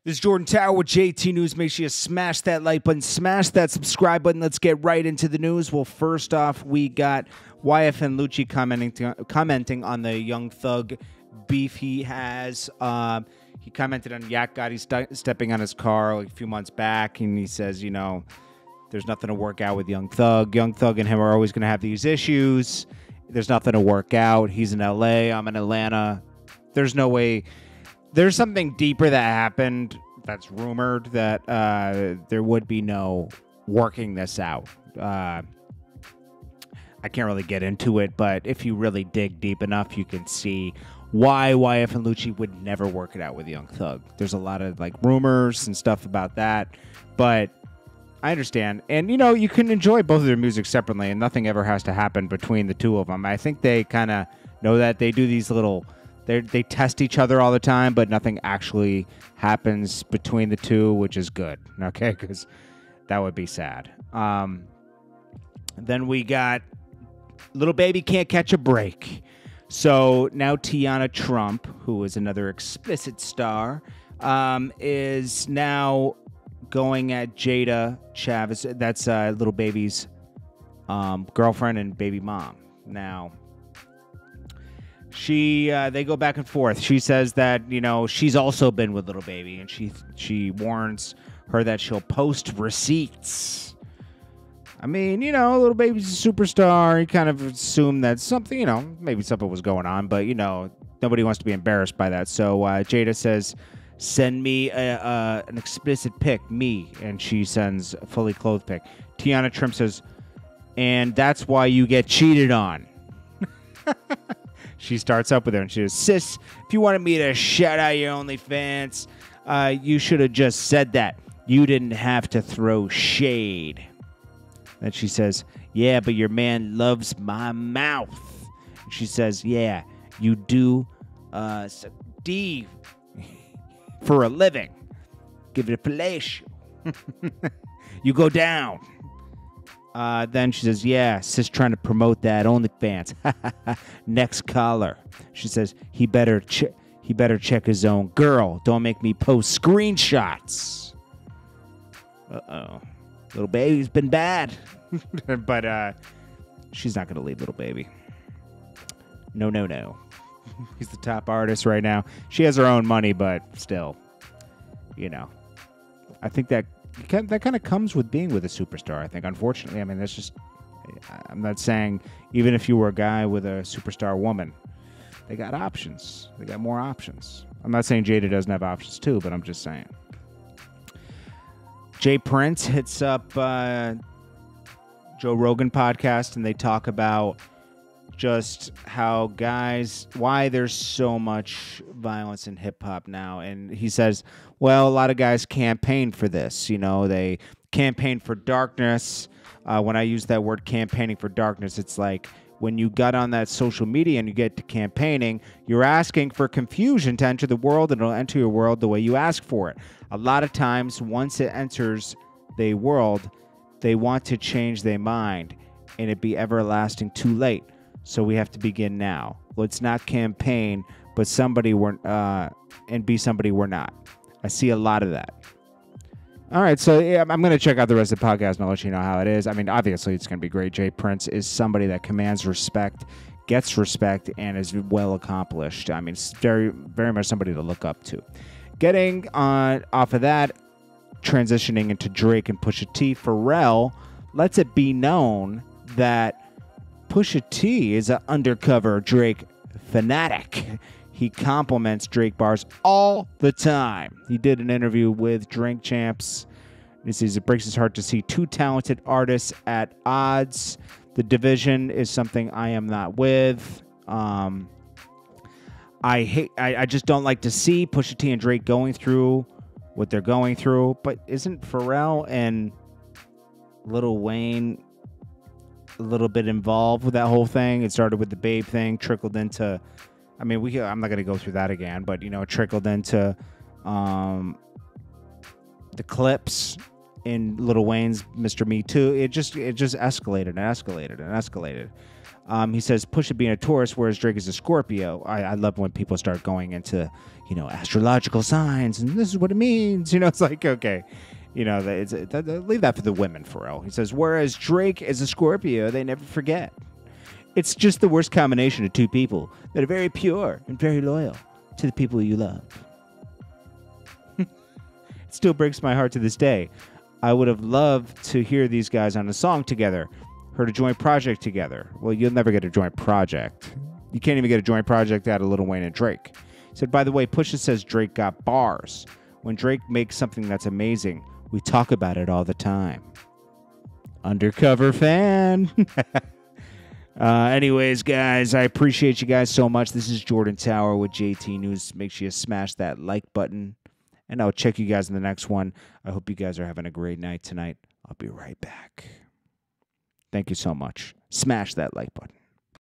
This is Jordan Tower with JT News. Make sure you smash that like button, smash that subscribe button. Let's get right into the news. Well, first off, we got YFN Lucci commenting on the Young Thug beef he has. He commented on Yak Gotti stepping on his car like a few months back, and he says, you know, there's nothing to work out with Young Thug. Young Thug and him are always going to have these issues. There's nothing to work out. He's in L.A., I'm in Atlanta. There's no way. There's something deeper that happened that's rumored that there would be no working this out. I can't really get into it, but if you really dig deep enough, you can see why YFN Lucci would never work it out with Young Thug. There's a lot of like rumors and stuff about that, but I understand. And, you know, you can enjoy both of their music separately, and nothing ever has to happen between the two of them. I think they kind of know that. They do these little... They test each other all the time, but nothing actually happens between the two, which is good, okay? Because that would be sad. Then we got Little Baby Can't Catch a Break. So now Teanna Trump, who is another explicit star, is now going at Jayda Chavez. That's Little Baby's girlfriend and baby mom. Now... they go back and forth. She says that, you know, she's also been with Little Baby, and she warns her that she'll post receipts. I mean, you know, Little Baby's a superstar. You kind of assume that something, you know, maybe something was going on, but, you know, nobody wants to be embarrassed by that. So Jayda says, send me an explicit pic, me, and she sends a fully clothed pic. Teanna Trump says, and that's why you get cheated on. She starts up with her and she says, sis, if you wanted me to shout out your OnlyFans, you should have just said that. You didn't have to throw shade. Then she says, yeah, but your man loves my mouth. She says, yeah, you do D for a living. Give it a place. You go down. Then she says, yeah, sis trying to promote that OnlyFans. Next caller. She says, he better check his own girl. Don't make me post screenshots. Uh-oh. Little Baby's been bad. But she's not going to leave Little Baby. No. He's the top artist right now. She has her own money, but still, you know. I think that kind of comes with being with a superstar, I think. Unfortunately, I mean, that's just... I'm not saying even if you were a guy with a superstar woman, they got options. They got more options. I'm not saying Jayda doesn't have options too, but I'm just saying. Jay Prince hits up Joe Rogan podcast, and they talk about just how guys, why there's so much violence in hip-hop now. And he says, well, a lot of guys campaign for this. You know, they campaign for darkness. When I use that word campaigning for darkness, it's like when you got on that social media and you get to campaigning, you're asking for confusion to enter the world, and it'll enter your world the way you ask for it. A lot of times, once it enters the world, they want to change their mind, and it be everlasting too late. So we have to begin now. Let's not campaign, but somebody we're and be somebody we're not. I see a lot of that. All right, so yeah, I'm going to check out the rest of the podcast and I'll let you know how it is. I mean, obviously, it's going to be great. Jay Prince is somebody that commands respect, gets respect, and is well accomplished. I mean, it's very, very much somebody to look up to. Getting off of that, transitioning into Drake and Pusha T, Pharrell lets it be known that Pusha T is an undercover Drake fanatic. He compliments Drake bars all the time. He did an interview with Drink Champs. He says it breaks his heart to see two talented artists at odds. The division is something I am not with. I just don't like to see Pusha T and Drake going through what they're going through. But isn't Pharrell and Lil Wayne a little bit involved with that whole thing? It started with the Babe thing, trickled into... I mean, I'm not going to go through that again, but, you know, it trickled into the clips in Lil Wayne's Mr. Me Too. It just escalated and escalated and escalated. He says Pusha being a Taurus, whereas Drake is a Scorpio. I love when people start going into, astrological signs, and this is what it means. It's like, okay, leave that for the women, for real. He says, whereas Drake is a Scorpio, they never forget. It's just the worst combination of two people that are very pure and very loyal to the people you love. It still breaks my heart to this day. I would have loved to hear these guys on a song together, heard a joint project together. Well, you'll never get a joint project. You can't even get a joint project out of Lil Wayne and Drake. He said, by the way, Pusha says Drake got bars. When Drake makes something that's amazing, we talk about it all the time. Undercover fan. Anyways, guys, I appreciate you guys so much. This is Jordan Tower with JT News. Make sure you smash that like button, and I'll check you guys in the next one. I hope you guys are having a great night tonight. I'll be right back. Thank you so much. Smash that like button.